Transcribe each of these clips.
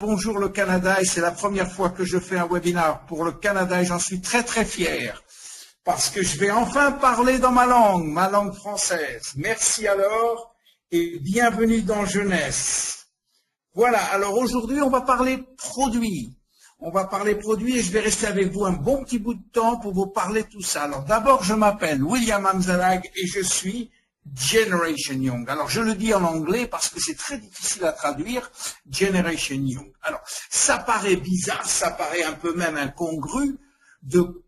Bonjour le Canada, et c'est la première fois que je fais un webinaire pour le Canada et j'en suis très très fier parce que je vais enfin parler dans ma langue française. Merci alors et bienvenue dans Jeunesse. Voilà, alors aujourd'hui on va parler produits. On va parler produits et je vais rester avec vous un bon petit bout de temps pour vous parler de tout ça. Alors d'abord je m'appelle William Amzalag et je suis Generation Young. Alors, je le dis en anglais parce que c'est très difficile à traduire, Generation Young. Alors, ça paraît bizarre, ça paraît un peu même incongru de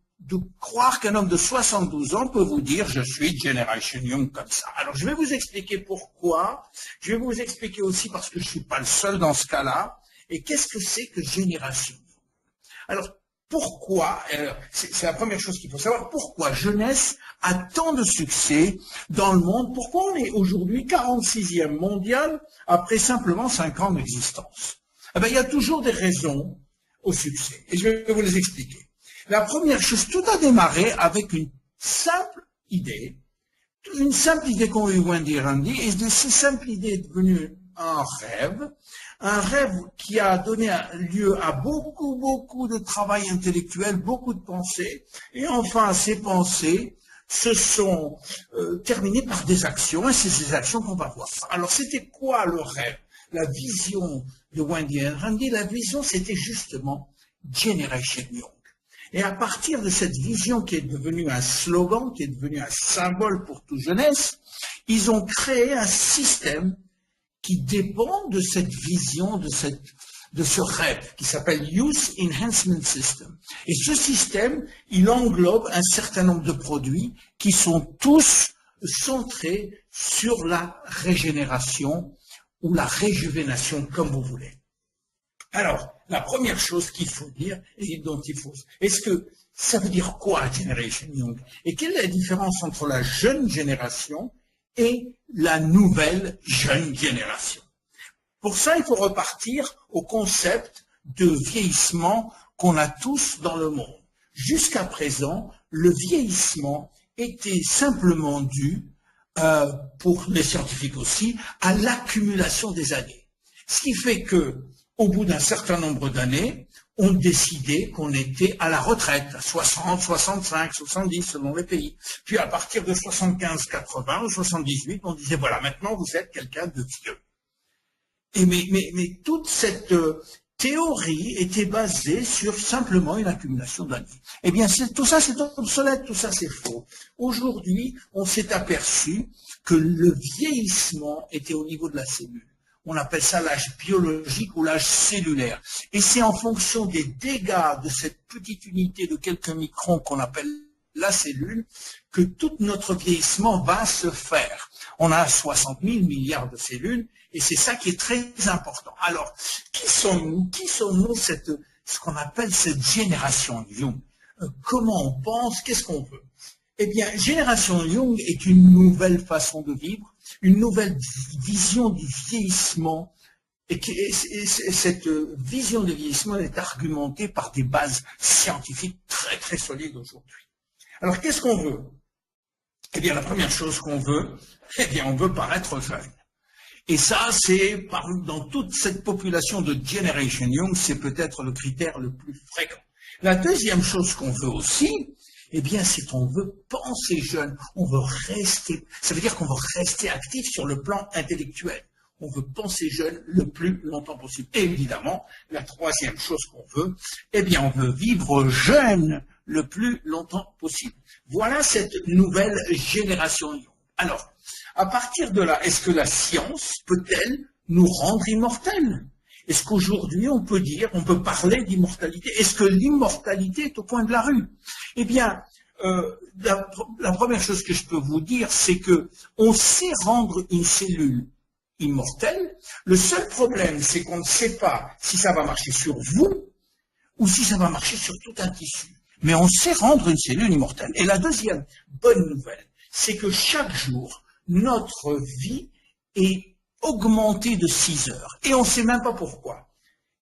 croire qu'un homme de 72 ans peut vous dire « je suis Generation Young » comme ça. Alors, je vais vous expliquer pourquoi. Je vais vous expliquer aussi parce que je ne suis pas le seul dans ce cas-là. Et qu'est-ce que c'est que Génération Young? Alors, pourquoi, c'est la première chose qu'il faut savoir, pourquoi Jeunesse a tant de succès dans le monde, pourquoi on est aujourd'hui 46e mondial après simplement 5 ans d'existence? Eh bien, il y a toujours des raisons au succès, et je vais vous les expliquer. La première chose, tout a démarré avec une simple idée qu'ont eu Wendy et Randy, et cette simple idée est devenue un rêve qui a donné lieu à beaucoup de travail intellectuel, beaucoup de pensées, et enfin ces pensées se sont terminées par des actions, et c'est ces actions qu'on va voir. Alors c'était quoi le rêve? La vision de Wendy et Randy, la vision c'était justement Generation Young. Et à partir de cette vision qui est devenue un slogan, qui est devenue un symbole pour toute jeunesse, ils ont créé un système qui dépend de cette vision, de ce rêve, qui s'appelle Youth Enhancement System. Et ce système, il englobe un certain nombre de produits qui sont tous centrés sur la régénération ou la réjuvénation, comme vous voulez. Alors, la première chose qu'il faut dire, et dont il faut... Est-ce que ça veut dire quoi, Generation Young? Et quelle est la différence entre la jeune génération et la nouvelle jeune génération? Pour ça, il faut repartir au concept de vieillissement qu'on a tous dans le monde. Jusqu'à présent, le vieillissement était simplement dû, pour les scientifiques aussi, à l'accumulation des années. Ce qui fait que, au bout d'un certain nombre d'années, on décidait qu'on était à la retraite, à 60, 65, 70 selon les pays. Puis à partir de 75, 80 ou 78, on disait voilà, maintenant vous êtes quelqu'un de vieux. Et mais toute cette théorie était basée sur simplement une accumulation d'années. Eh bien, tout ça c'est obsolète, tout ça c'est faux. Aujourd'hui, on s'est aperçu que le vieillissement était au niveau de la cellule. On appelle ça l'âge biologique ou l'âge cellulaire. Et c'est en fonction des dégâts de cette petite unité de quelques microns qu'on appelle la cellule que tout notre vieillissement va se faire. On a 60 000 milliards de cellules et c'est ça qui est très important. Alors, qui sommes-nous? Qui sommes-nous ce qu'on appelle cette génération Young? Comment on pense? Qu'est-ce qu'on veut? Eh bien, Génération Young est une nouvelle façon de vivre, une nouvelle vision du vieillissement, et cette vision du vieillissement est argumentée par des bases scientifiques très très solides aujourd'hui. Alors, qu'est-ce qu'on veut? Eh bien, la première chose qu'on veut, eh bien, on veut paraître jeune. Et ça, c'est dans toute cette population de Generation Young, c'est peut-être le critère le plus fréquent. La deuxième chose qu'on veut aussi, eh bien, c'est qu'on veut penser jeune, on veut rester, ça veut dire qu'on veut rester actif sur le plan intellectuel. On veut penser jeune le plus longtemps possible. Et évidemment, la troisième chose qu'on veut, eh bien, on veut vivre jeune le plus longtemps possible. Voilà cette nouvelle génération. Alors, à partir de là, est-ce que la science peut-elle nous rendre immortels? Est-ce qu'aujourd'hui, on peut parler d'immortalité? Est-ce que l'immortalité est au coin de la rue? Eh bien, la première chose que je peux vous dire, c'est que on sait rendre une cellule immortelle. Le seul problème, c'est qu'on ne sait pas si ça va marcher sur vous ou si ça va marcher sur tout un tissu. Mais on sait rendre une cellule immortelle. Et la deuxième bonne nouvelle, c'est que chaque jour, notre vie est augmentée de 6 heures. Et on ne sait même pas pourquoi.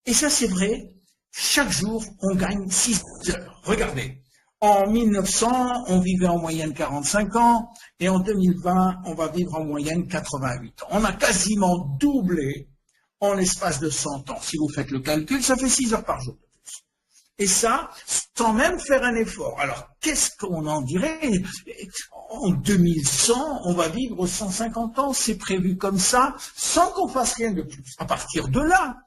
Et ça, c'est vrai, chaque jour, on gagne 6 heures. Regardez, en 1900, on vivait en moyenne 45 ans, et en 2020, on va vivre en moyenne 88 ans. On a quasiment doublé en l'espace de 100 ans. Si vous faites le calcul, ça fait 6 heures par jour. Et ça, sans même faire un effort. Alors, qu'est-ce qu'on en dirait? En 2100, on va vivre 150 ans, c'est prévu comme ça, sans qu'on fasse rien de plus. À partir de là,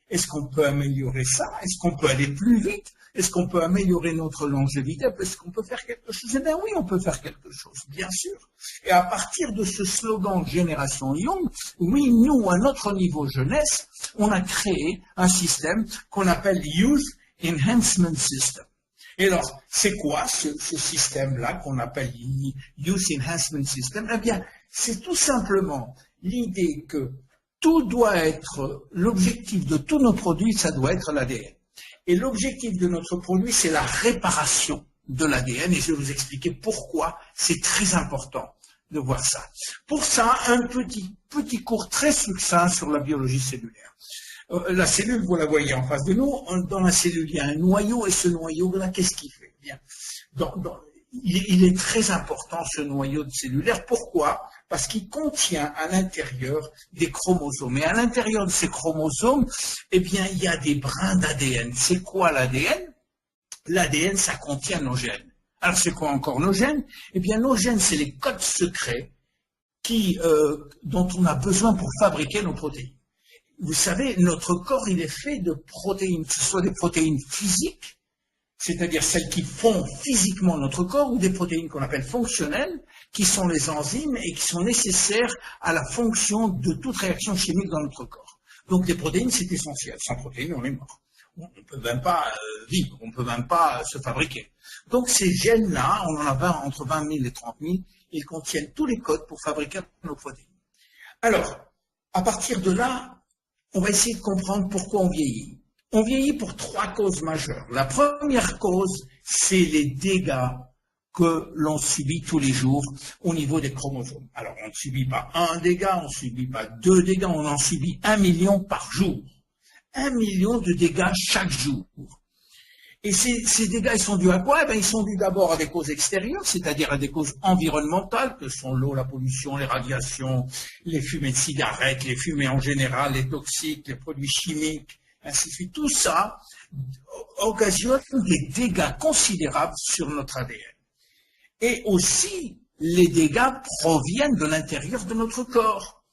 est-ce qu'on peut améliorer ça? Est-ce qu'on peut aller plus vite? Est-ce qu'on peut améliorer notre longévité? Est-ce qu'on peut faire quelque chose? Eh bien oui, on peut faire quelque chose, bien sûr. Et à partir de ce slogan Génération Young, oui, nous, à notre niveau jeunesse, on a créé un système qu'on appelle Youth Enhancement System. Et alors, c'est quoi ce système-là qu'on appelle Youth Enhancement System? Eh bien, c'est tout simplement l'idée que tout doit être, l'objectif de tous nos produits, ça doit être l'ADN. Et l'objectif de notre produit, c'est la réparation de l'ADN. Et je vais vous expliquer pourquoi c'est très important de voir ça. Pour ça, un petit cours très succinct sur la biologie cellulaire. La cellule, vous la voyez en face de nous. Dans la cellule, il y a un noyau. Et ce noyau-là, qu'est-ce qu'il fait? Bien. Il est très important, ce noyau cellulaire. Pourquoi? Parce qu'il contient à l'intérieur des chromosomes. Et à l'intérieur de ces chromosomes, eh bien, il y a des brins d'ADN. C'est quoi l'ADN? L'ADN, ça contient nos gènes. Alors, c'est quoi encore nos gènes? Eh bien, nos gènes, c'est les codes secrets dont on a besoin pour fabriquer nos protéines. Vous savez, notre corps, il est fait de protéines, que ce soit des protéines physiques, c'est-à-dire celles qui font physiquement notre corps, ou des protéines qu'on appelle fonctionnelles, qui sont les enzymes et qui sont nécessaires à la fonction de toute réaction chimique dans notre corps. Donc les protéines, c'est essentiel. Sans protéines, on est mort. On ne peut même pas vivre, on ne peut même pas se fabriquer. Donc ces gènes-là, on en a entre 20 000 et 30 000, ils contiennent tous les codes pour fabriquer nos protéines. Alors, à partir de là, on va essayer de comprendre pourquoi on vieillit. On vieillit pour 3 causes majeures. La première cause, c'est les dégâts que l'on subit tous les jours au niveau des chromosomes. Alors, on ne subit pas un dégât, on ne subit pas 2 dégâts, on en subit 1 million par jour. 1 million de dégâts chaque jour. Et ces dégâts, ils sont dus à quoi? Eh bien, ils sont dus d'abord à des causes extérieures, c'est-à-dire à des causes environnementales, que sont l'eau, la pollution, les radiations, les fumées de cigarettes, les fumées en général, les toxiques, les produits chimiques, ainsi de suite. Tout ça occasionne des dégâts considérables sur notre ADN. Et aussi, les dégâts proviennent de l'intérieur de notre corps.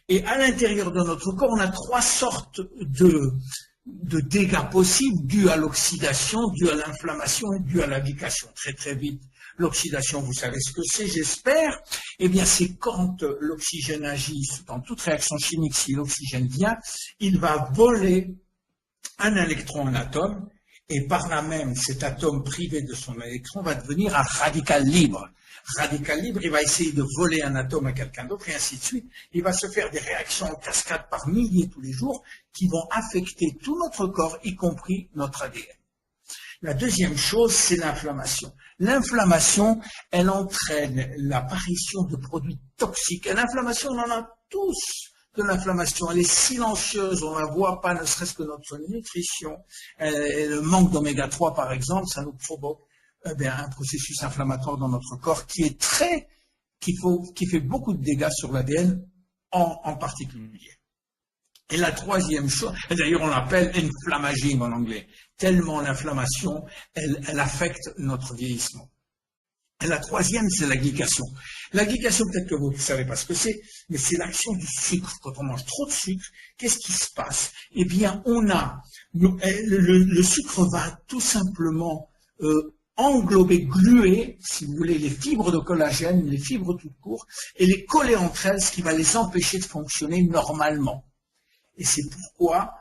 Et à l'intérieur de notre corps, on a 3 sortes de dégâts possibles dus à l'oxydation, dus à l'inflammation et dus à la glycation. Très très vite, l'oxydation, vous savez ce que c'est, j'espère. Eh bien, c'est quand l'oxygène agit, dans toute réaction chimique, si l'oxygène vient, il va voler un électron, un atome, et par là même, cet atome privé de son électron va devenir un radical libre. Radical libre, il va essayer de voler un atome à quelqu'un d'autre, et ainsi de suite. Il va se faire des réactions en cascade par milliers tous les jours qui vont affecter tout notre corps, y compris notre ADN. La deuxième chose, c'est l'inflammation. L'inflammation, elle entraîne l'apparition de produits toxiques. Et l'inflammation, on en a tous de l'inflammation. Elle est silencieuse, on ne la voit pas, ne serait-ce que notre nutrition. Le manque d'oméga 3, par exemple, ça nous provoque un processus inflammatoire dans notre corps qui fait beaucoup de dégâts sur l'ADN en particulier. Et la troisième chose, d'ailleurs on l'appelle inflammaging en anglais, tellement l'inflammation, elle affecte notre vieillissement. Et la troisième, c'est la glycation. La glycation, peut-être que vous ne savez pas ce que c'est, mais c'est l'action du sucre. Quand on mange trop de sucre, qu'est-ce qui se passe? Eh bien, le sucre va tout simplement englober, gluer, si vous voulez, les fibres de collagène, les fibres toutes courtes, et les coller entre elles, ce qui va les empêcher de fonctionner normalement. Et c'est pourquoi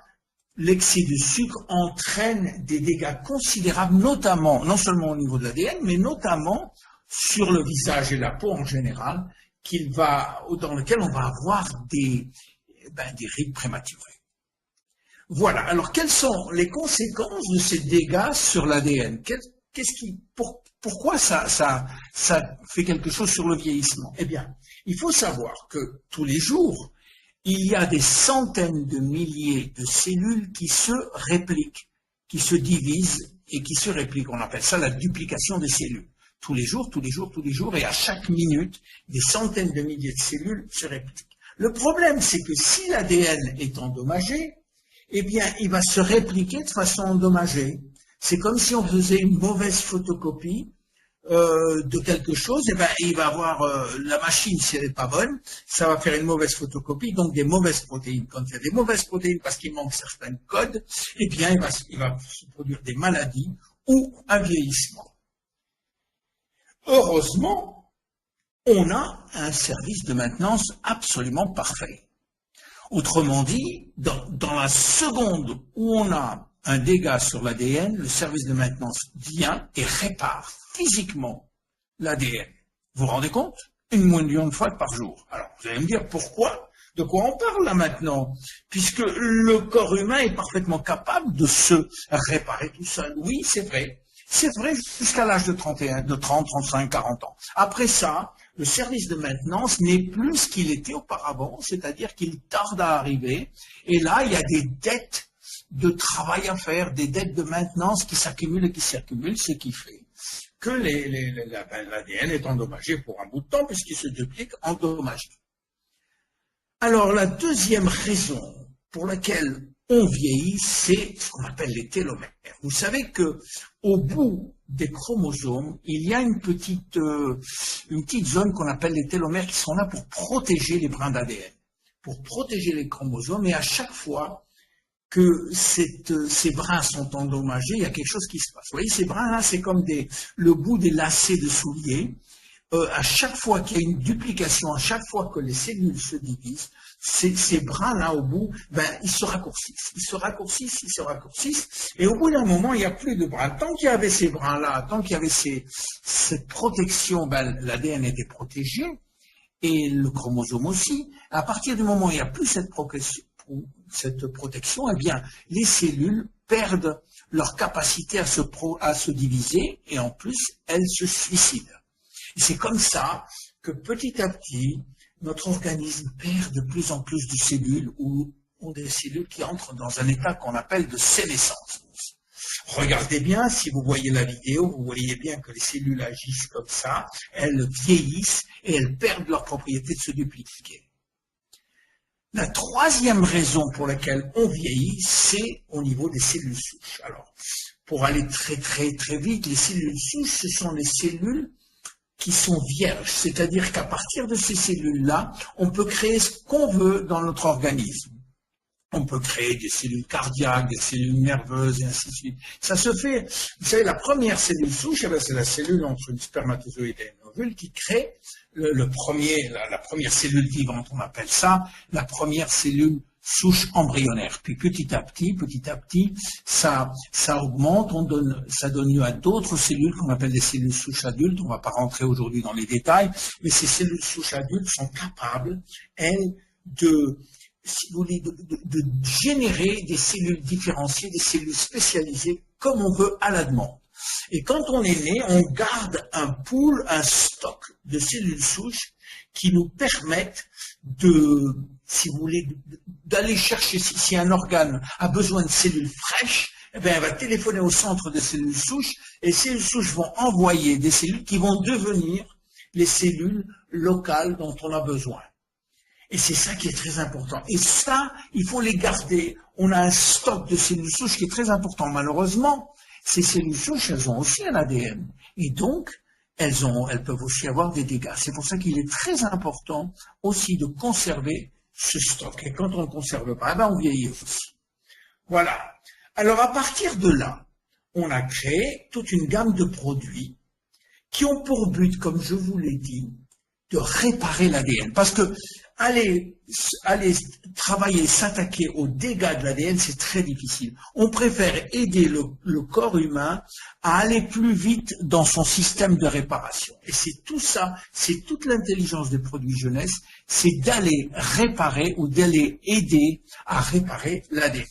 l'excès de sucre entraîne des dégâts considérables, notamment, non seulement au niveau de l'ADN, mais notamment sur le visage et la peau en général, dans lequel on va avoir des rides prématurées. Voilà. Alors, quelles sont les conséquences de ces dégâts sur l'ADN? Pourquoi ça fait quelque chose sur le vieillissement? Eh bien, il faut savoir que tous les jours, il y a des centaines de milliers de cellules qui se répliquent, qui se divisent et qui se répliquent. On appelle ça la duplication des cellules. Tous les jours, et à chaque minute, des centaines de milliers de cellules se répliquent. Le problème, c'est que si l'ADN est endommagé, eh bien, il va se répliquer de façon endommagée. C'est comme si on faisait une mauvaise photocopie de quelque chose, eh ben, il va avoir la machine, si elle n'est pas bonne, ça va faire une mauvaise photocopie, donc des mauvaises protéines. Quand il y a des mauvaises protéines parce qu'il manque certains codes, eh bien, il va se produire des maladies ou un vieillissement. Heureusement, on a un service de maintenance absolument parfait. Autrement dit, dans la seconde où on a un dégât sur l'ADN, le service de maintenance vient et répare physiquement l'ADN. Vous vous rendez compte? 1 million de fois par jour. Alors, vous allez me dire pourquoi? De quoi on parle là maintenant? Puisque le corps humain est parfaitement capable de se réparer tout seul. Oui, c'est vrai. C'est vrai jusqu'à l'âge de 30, 35, 40 ans. Après ça, le service de maintenance n'est plus ce qu'il était auparavant, c'est-à-dire qu'il tarde à arriver. Et là, il y a des dettes de travail à faire, des dettes de maintenance qui s'accumulent et qui s'accumulent, ce qui fait que l'ADN est endommagé pour un bout de temps puisqu'il se duplique endommagé. Alors, la deuxième raison pour laquelle on vieillit, c'est ce qu'on appelle les télomères. Vous savez que au bout des chromosomes, il y a une petite zone qu'on appelle les télomères qui sont là pour protéger les brins d'ADN, pour protéger les chromosomes, et à chaque fois que ces brins sont endommagés, il y a quelque chose qui se passe. Vous voyez, ces brins-là, c'est comme le bout des lacets de souliers. À chaque fois qu'il y a une duplication, à chaque fois que les cellules se divisent, ces brins-là au bout, ben, ils se raccourcissent, et au bout d'un moment, il n'y a plus de brins. Tant qu'il y avait ces brins-là, tant qu'il y avait cette protection, ben, l'ADN était protégé, et le chromosome aussi. À partir du moment où il n'y a plus cette protection, eh bien, les cellules perdent leur capacité à se diviser, et en plus, elles se suicident. Et c'est comme ça que petit à petit, notre organisme perd de plus en plus de cellules ou des cellules qui entrent dans un état qu'on appelle de sénescence. Regardez bien, si vous voyez la vidéo, vous voyez bien que les cellules agissent comme ça, elles vieillissent et elles perdent leur propriété de se dupliquer. La troisième raison pour laquelle on vieillit, c'est au niveau des cellules souches. Alors, pour aller très vite, les cellules souches, ce sont les cellules qui sont vierges, c'est-à-dire qu'à partir de ces cellules-là, on peut créer ce qu'on veut dans notre organisme. On peut créer des cellules cardiaques, des cellules nerveuses, et ainsi de suite. Ça se fait, vous savez, la première cellule souche, c'est la cellule entre une spermatozoïde et un ovule qui crée la première cellule vivante, on appelle ça, la première cellule souche embryonnaire. Puis petit à petit, ça augmente, ça donne lieu à d'autres cellules qu'on appelle des cellules souches adultes. On ne va pas rentrer aujourd'hui dans les détails, mais ces cellules souches adultes sont capables, elles, si vous voulez, de générer des cellules différenciées, des cellules spécialisées, comme on veut à la demande. Et quand on est né, on garde un pool, un stock de cellules souches qui nous permettent si vous voulez, d'aller chercher, si un organe a besoin de cellules fraîches, eh bien, elle va téléphoner au centre des cellules souches, et les cellules souches vont envoyer des cellules qui vont devenir les cellules locales dont on a besoin. Et c'est ça qui est très important. Et ça, il faut les garder. On a un stock de cellules souches qui est très important. Malheureusement, ces cellules souches, elles ont aussi un ADN. Et donc, elles peuvent aussi avoir des dégâts. C'est pour ça qu'il est très important aussi de conserver ce stock. Et quand on ne le conserve pas, on vieillit aussi. Voilà. Alors, à partir de là, on a créé toute une gamme de produits qui ont pour but, comme je vous l'ai dit, de réparer l'ADN. Parce que aller travailler, s'attaquer aux dégâts de l'ADN, c'est très difficile. On préfère aider le corps humain à aller plus vite dans son système de réparation. Et c'est tout ça, c'est toute l'intelligence des produits jeunesse, c'est d'aller réparer ou d'aller aider à réparer l'ADN.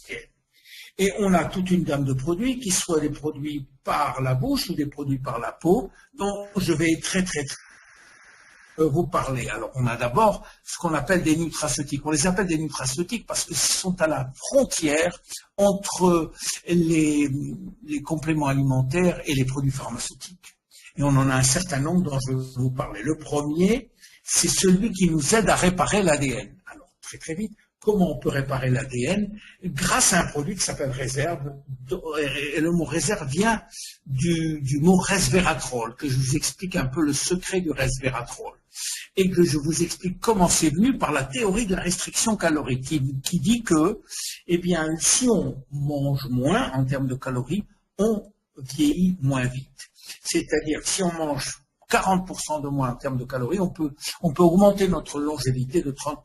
Et on a toute une gamme de produits, qui soient des produits par la bouche ou des produits par la peau, dont je vais très vous parler. Alors, on a d'abord ce qu'on appelle des nutraceutiques. On les appelle des nutraceutiques parce qu'ils sont à la frontière entre les compléments alimentaires et les produits pharmaceutiques. Et on en a un certain nombre dont je vais vous parler. Le premier, c'est celui qui nous aide à réparer l'ADN. très très vite, comment on peut réparer l'ADN grâce à un produit qui s'appelle réserve. Et le mot réserve vient du mot resveratrol, que je vous explique un peu le secret du resveratrol. Et que je vous explique comment c'est venu par la théorie de la restriction calorique, qui dit que, eh bien, si on mange moins en termes de calories, on vieillit moins vite. C'est-à-dire, si on mange 40% de moins en termes de calories, on peut augmenter notre longévité de 30%.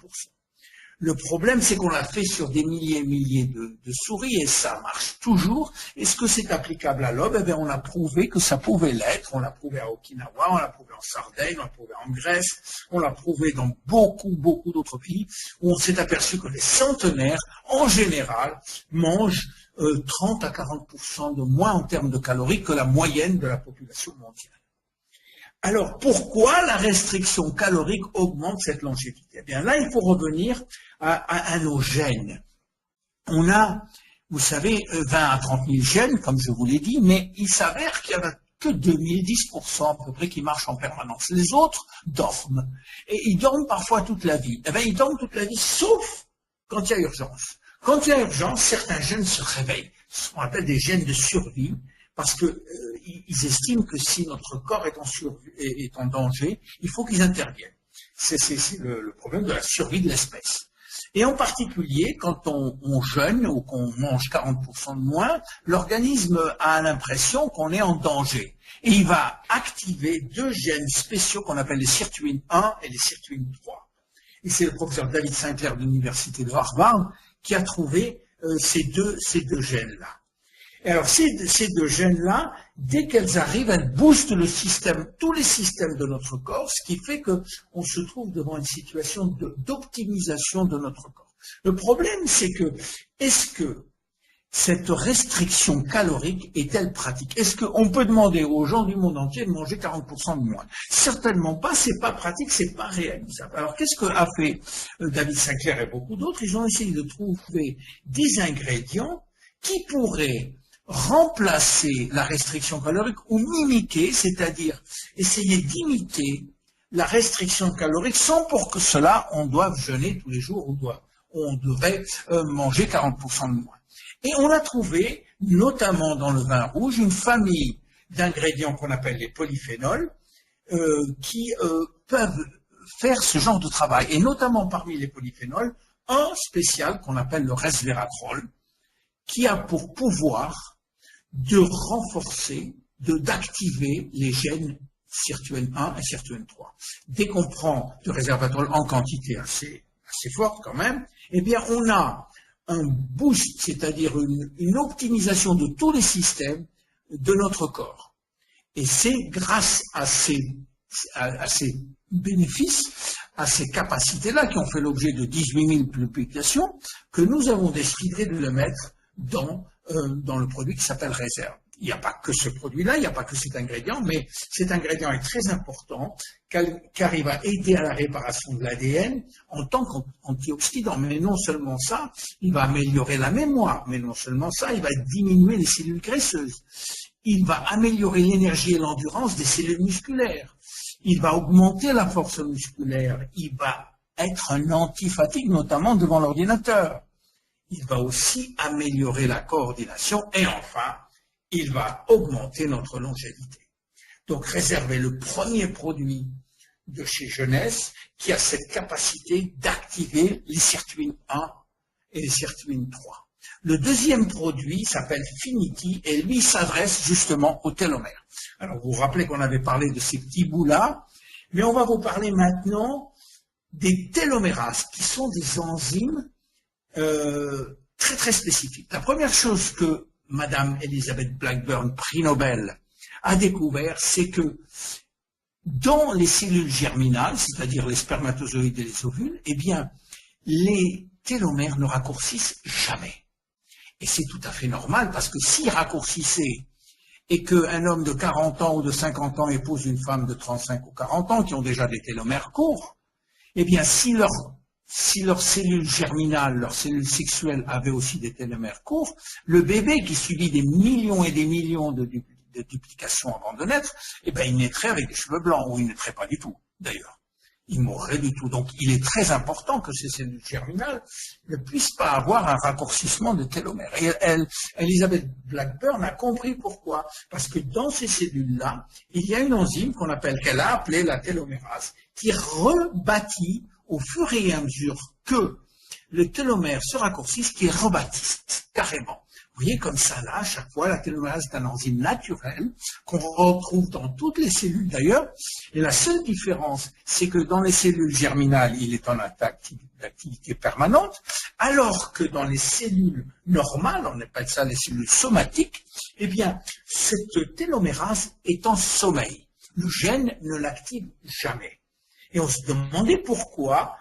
Le problème, c'est qu'on l'a fait sur des milliers et milliers de souris et ça marche toujours. Est-ce que c'est applicable à l'homme? Eh bien, on a prouvé que ça pouvait l'être. On l'a prouvé à Okinawa, on l'a prouvé en Sardaigne, on l'a prouvé en Grèce, on l'a prouvé dans beaucoup, beaucoup d'autres pays où on s'est aperçu que les centenaires, en général, mangent 30 à 40% de moins en termes de calories que la moyenne de la population mondiale. Alors, pourquoi la restriction calorique augmente cette longévité? Eh bien, là, il faut revenir à nos gènes. On a, vous savez, 20 à 30 000 gènes, comme je vous l'ai dit, mais il s'avère qu'il n'y en a que 2010% à peu près qui marchent en permanence. Les autres dorment. Et ils dorment parfois toute la vie. Eh bien, ils dorment toute la vie, sauf quand il y a urgence. Quand il y a urgence, certains gènes se réveillent. Ce qu'on appelle des gènes de survie, parce que ils estiment que si notre corps est en danger, il faut qu'ils interviennent. C'est le problème de la survie de l'espèce. Et en particulier, quand on jeûne ou qu'on mange 40% de moins, l'organisme a l'impression qu'on est en danger. Et il va activer deux gènes spéciaux qu'on appelle les sirtuines 1 et les sirtuines 3. Et c'est le professeur David Sinclair de l'université de Harvard qui a trouvé ces deux gènes-là. Et alors, ces deux gènes-là, dès qu'elles arrivent, elles boostent le système, tous les systèmes de notre corps, ce qui fait qu'on se trouve devant une situation d'optimisation de notre corps. Le problème, c'est que, est-ce que cette restriction calorique est-elle pratique? Est-ce qu'on peut demander aux gens du monde entier de manger 40% de moins? Certainement pas, c'est pas pratique, c'est pas réalisable. Alors, qu'est-ce qu'a fait David Sinclair et beaucoup d'autres? Ils ont essayé de trouver des ingrédients qui pourraient remplacer la restriction calorique ou mimiquer, c'est-à-dire essayer d'imiter la restriction calorique sans pour que cela on doive jeûner tous les jours ou on devrait manger 40% de moins. Et on a trouvé, notamment dans le vin rouge, une famille d'ingrédients qu'on appelle les polyphénols qui peuvent faire ce genre de travail. Et notamment parmi les polyphénols, un spécial qu'on appelle le resveratrol, qui a pour pouvoir de renforcer, d'activer les gènes sirtuine 1 et sirtuine 3. Dès qu'on prend du resveratrol en quantité assez forte quand même, eh bien on a un boost, c'est-à-dire une optimisation de tous les systèmes de notre corps. Et c'est grâce à ces bénéfices, à ces capacités-là qui ont fait l'objet de 18 000 publications, que nous avons décidé de le mettre dans le produit qui s'appelle réserve. Il n'y a pas que ce produit-là, il n'y a pas que cet ingrédient, mais cet ingrédient est très important car il va aider à la réparation de l'ADN en tant qu'antioxydant. Mais non seulement ça, il va améliorer la mémoire, mais non seulement ça, il va diminuer les cellules graisseuses. Il va améliorer l'énergie et l'endurance des cellules musculaires. Il va augmenter la force musculaire. Il va être un antifatigue, notamment devant l'ordinateur. Il va aussi améliorer la coordination et enfin, il va augmenter notre longévité. Donc, réserver le premier produit de chez Jeunesse qui a cette capacité d'activer les sirtuines 1 et les sirtuines 3. Le deuxième produit s'appelle Finity et lui s'adresse justement aux télomères. Alors, vous vous rappelez qu'on avait parlé de ces petits bouts-là, mais on va vous parler maintenant des télomérases qui sont des enzymes très très spécifique. La première chose que Madame Elizabeth Blackburn, prix Nobel, a découvert, c'est que dans les cellules germinales, c'est-à-dire les spermatozoïdes et les ovules, eh bien, les télomères ne raccourcissent jamais. Et c'est tout à fait normal, parce que s'ils raccourcissaient et qu'un homme de 40 ans ou de 50 ans épouse une femme de 35 ou 40 ans qui ont déjà des télomères courts, eh bien, si leurs cellules germinales, leurs cellules sexuelles avaient aussi des télomères courts, le bébé qui subit des millions et des millions de duplications avant de naître, eh bien, il naîtrait avec des cheveux blancs, ou il naîtrait pas du tout, d'ailleurs. il mourrait du tout. Donc, il est très important que ces cellules germinales ne puissent pas avoir un raccourcissement de télomère. Et Elizabeth Blackburn a compris pourquoi. Parce que dans ces cellules-là, il y a une enzyme qu'elle a appelée la télomérase, qui rebâtit au fur et à mesure que le télomère se raccourcisse, qui rebâtit carrément. Vous voyez, comme ça, là, à chaque fois, la télomérase est un enzyme naturel qu'on retrouve dans toutes les cellules d'ailleurs. Et la seule différence, c'est que dans les cellules germinales, il est en activité permanente, alors que dans les cellules normales, on appelle ça les cellules somatiques, eh bien, cette télomérase est en sommeil. Le gène ne l'active jamais. Et on se demandait pourquoi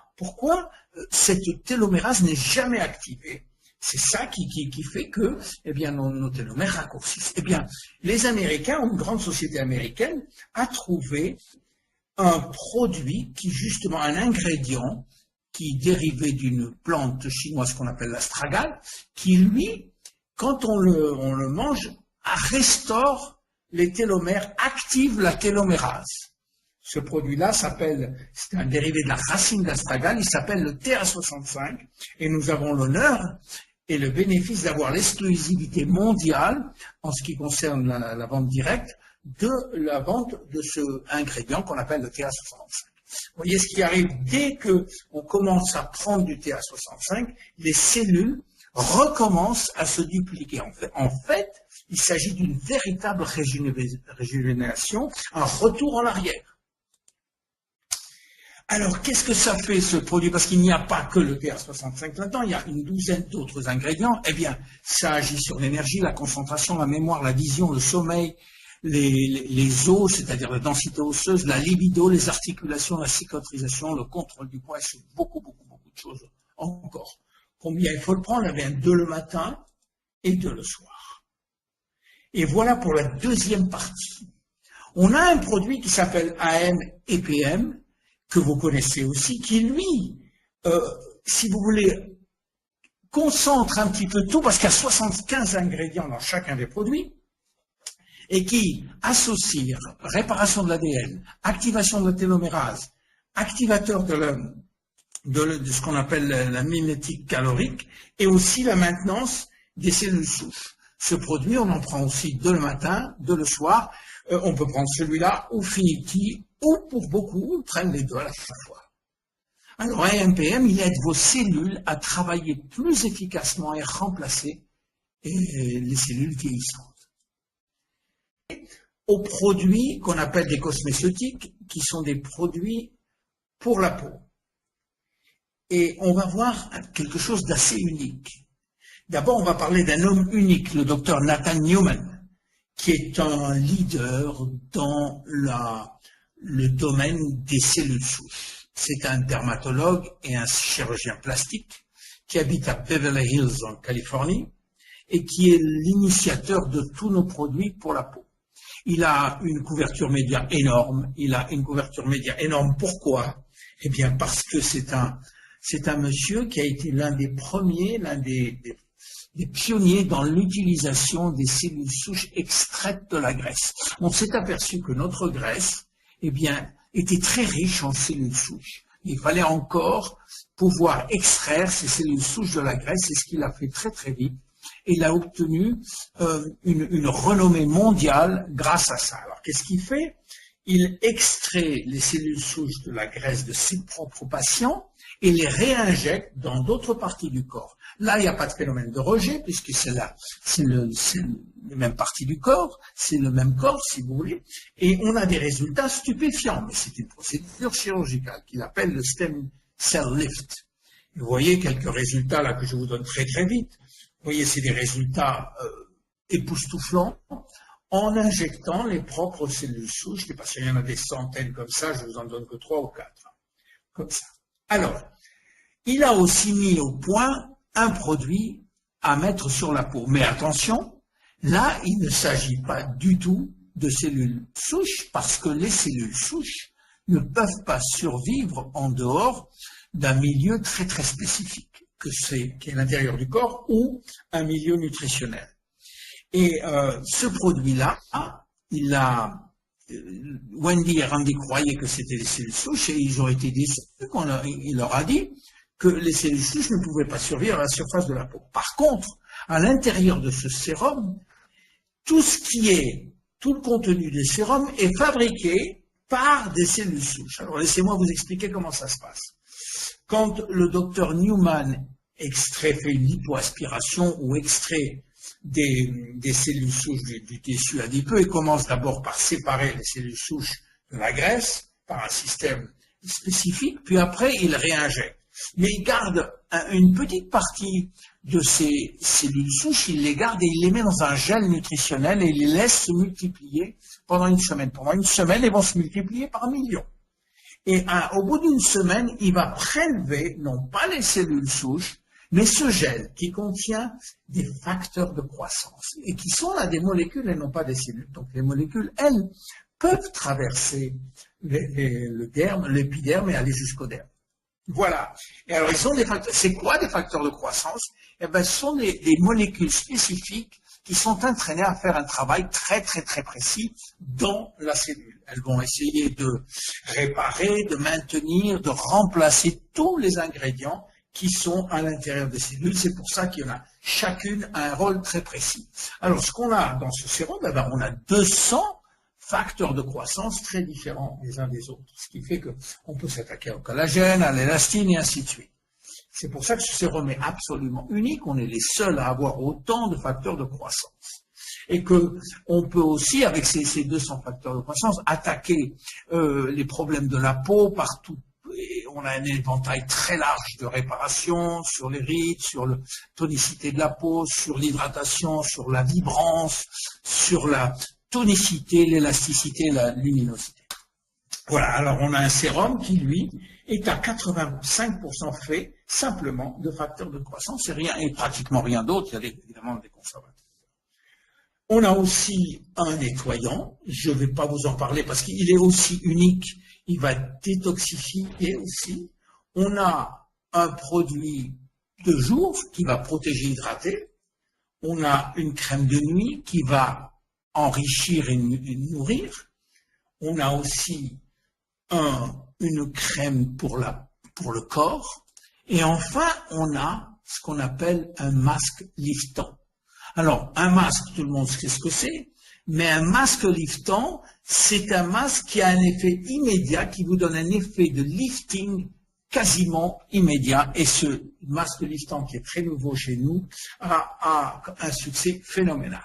cette télomérase n'est jamais activée. C'est ça qui fait que, eh bien, nos télomères raccourcissent. Eh bien, les Américains, une grande société américaine, a trouvé un produit qui, justement, un ingrédient qui dérivait d'une plante chinoise qu'on appelle l'astragale, qui, lui, quand on le mange, restaure les télomères, active la télomérase. Ce produit-là c'est un dérivé de la racine d'astragale, il s'appelle le TA65, et nous avons l'honneur et le bénéfice d'avoir l'exclusivité mondiale en ce qui concerne la vente directe de la vente de ce ingrédient qu'on appelle le TA65. Vous voyez ce qui arrive dès qu'on commence à prendre du TA65, les cellules recommencent à se dupliquer. En fait, il s'agit d'une véritable régénération, un retour en arrière. Alors, qu'est-ce que ça fait, ce produit? Parce qu'il n'y a pas que le TA65 là-dedans, il y a une douzaine d'autres ingrédients. Eh bien, ça agit sur l'énergie, la concentration, la mémoire, la vision, le sommeil, les os, c'est-à-dire la densité osseuse, la libido, les articulations, la cicatrisation, le contrôle du poids, c'est beaucoup de choses encore. Combien il faut le prendre? Eh bien, 2 le matin et 2 le soir. Et voilà pour la deuxième partie. On a un produit qui s'appelle AM/EPM, que vous connaissez aussi, qui lui, si vous voulez, concentre un petit peu tout, parce qu'il y a 75 ingrédients dans chacun des produits, et qui associe réparation de l'ADN, activation de la télomérase, activateur de ce qu'on appelle la mimétique calorique, et aussi la maintenance des cellules souches. Ce produit, on en prend aussi 2 le matin, 2 le soir. On peut prendre celui-là ou Finity, ou pour beaucoup, on traîne les 2 à la fois. Alors, AMPM, il aide vos cellules à travailler plus efficacement et remplacer les cellules vieillissantes. Aux produits qu'on appelle des cosmétiques, qui sont des produits pour la peau. Et on va voir quelque chose d'assez unique. D'abord, on va parler d'un homme unique, le docteur Nathan Newman, qui est un leader dans le domaine des cellules souches. C'est un dermatologue et un chirurgien plastique qui habite à Beverly Hills en Californie et qui est l'initiateur de tous nos produits pour la peau. Il a une couverture média énorme. Pourquoi? Eh bien, parce que c'est un monsieur qui a été l'un des premiers, l'un des pionniers dans l'utilisation des cellules souches extraites de la graisse. On s'est aperçu que notre graisse, eh bien, était très riche en cellules souches. Il fallait encore pouvoir extraire ces cellules souches de la graisse, c'est ce qu'il a fait très vite. Et il a obtenu une renommée mondiale grâce à ça. Alors, qu'est-ce qu'il fait? Il extrait les cellules souches de la graisse de ses propres patients et les réinjecte dans d'autres parties du corps. Là, il n'y a pas de phénomène de rejet, puisque c'est les mêmes parties du corps, c'est le même corps, si vous voulez, et on a des résultats stupéfiants. Mais c'est une procédure chirurgicale qu'il appelle le stem cell lift. Vous voyez quelques résultats là que je vous donne très vite. Vous voyez, c'est des résultats époustouflants en injectant les propres cellules souches. Parce qu'il y en a des centaines comme ça, je vous en donne que 3 ou 4. Comme ça. Alors, il a aussi mis au point un produit à mettre sur la peau. Mais attention, là, il ne s'agit pas du tout de cellules souches, parce que les cellules souches ne peuvent pas survivre en dehors d'un milieu très spécifique, qui est l'intérieur du corps ou un milieu nutritionnel. Et ce produit-là, il a Wendy et Randy croyaient que c'était des cellules souches et ils ont été déçus il leur a dit que les cellules souches ne pouvaient pas survivre à la surface de la peau. Par contre, à l'intérieur de ce sérum, tout le contenu des sérums est fabriqué par des cellules souches. Alors laissez-moi vous expliquer comment ça se passe. Quand le docteur Newman fait une lipoaspiration ou extrait des cellules souches du tissu adipeux, il commence d'abord par séparer les cellules souches de la graisse par un système spécifique, puis après il réinjecte. Mais il garde une petite partie de ces cellules souches, il les garde et il les met dans un gel nutritionnel et il les laisse se multiplier pendant une semaine. Pendant une semaine, ils vont se multiplier par millions. Et au bout d'une semaine, il va prélever, non pas les cellules souches, mais ce gel qui contient des facteurs de croissance et qui sont là des molécules et non pas des cellules. Donc les molécules, elles, peuvent traverser l'épiderme et aller jusqu'au derme. Voilà. Et alors, ils sont des facteurs. C'est quoi des facteurs de croissance? Eh ben, ce sont des molécules spécifiques qui sont entraînées à faire un travail très, très, très précis dans la cellule. Elles vont essayer de réparer, de maintenir, de remplacer tous les ingrédients qui sont à l'intérieur des cellules. C'est pour ça qu'il y en a chacune a un rôle très précis. Alors, ce qu'on a dans ce sérum, eh ben, on a 200 facteurs de croissance très différents les uns des autres, ce qui fait qu'on peut s'attaquer au collagène, à l'élastine et ainsi de suite. C'est pour ça que ce sérum est absolument unique, on est les seuls à avoir autant de facteurs de croissance. Et qu'on peut aussi, avec ces 200 facteurs de croissance, attaquer les problèmes de la peau partout. Et on a un éventail très large de réparation sur les rides, sur la tonicité de la peau, sur l'hydratation, sur la vibrance, sur la tonicité, l'élasticité, la luminosité. Voilà, alors on a un sérum qui, lui, est à 85% fait simplement de facteurs de croissance et pratiquement rien d'autre, il y a évidemment des conservateurs. On a aussi un nettoyant, je ne vais pas vous en parler parce qu'il est aussi unique, il va détoxifier aussi. On a un produit de jour qui va protéger, hydrater. On a une crème de nuit qui va enrichir et nourrir. On a aussi une crème pour le corps. Et enfin, on a ce qu'on appelle un masque liftant. Alors, un masque, tout le monde sait ce que c'est, mais un masque liftant, c'est un masque qui a un effet immédiat, qui vous donne un effet de lifting quasiment immédiat. Et ce masque liftant, qui est très nouveau chez nous, a un succès phénoménal.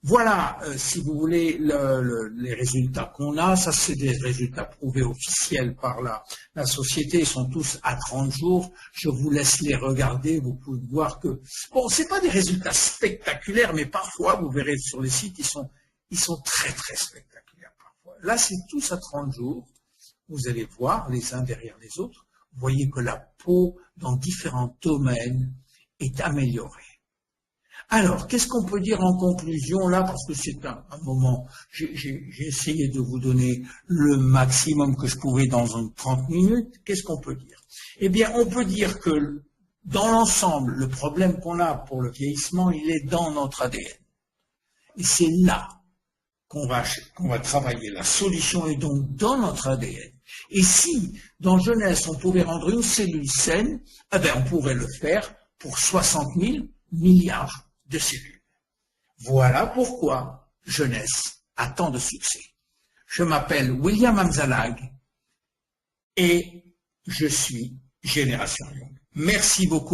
Voilà, si vous voulez, les résultats qu'on a. Ça, c'est des résultats prouvés officiels par la société. Ils sont tous à 30 jours. Je vous laisse les regarder. Vous pouvez voir que, bon, c'est pas des résultats spectaculaires, mais parfois, vous verrez sur les sites, ils sont très, très spectaculaires parfois. Là, c'est tous à 30 jours. Vous allez voir les uns derrière les autres. Vous voyez que la peau, dans différents domaines, est améliorée. Alors, qu'est-ce qu'on peut dire en conclusion là, parce que c'est un moment, j'ai essayé de vous donner le maximum que je pouvais dans 30 minutes. Qu'est-ce qu'on peut dire? Eh bien, on peut dire que dans l'ensemble, le problème qu'on a pour le vieillissement, il est dans notre ADN. Et c'est là qu'on va travailler. La solution est donc dans notre ADN. Et si, dans jeunesse, on pouvait rendre une cellule saine, eh bien, on pourrait le faire pour 60 000 milliards de cellules. Voilà pourquoi jeunesse a tant de succès. Je m'appelle William Amzalag et je suis Génération Young. Merci beaucoup.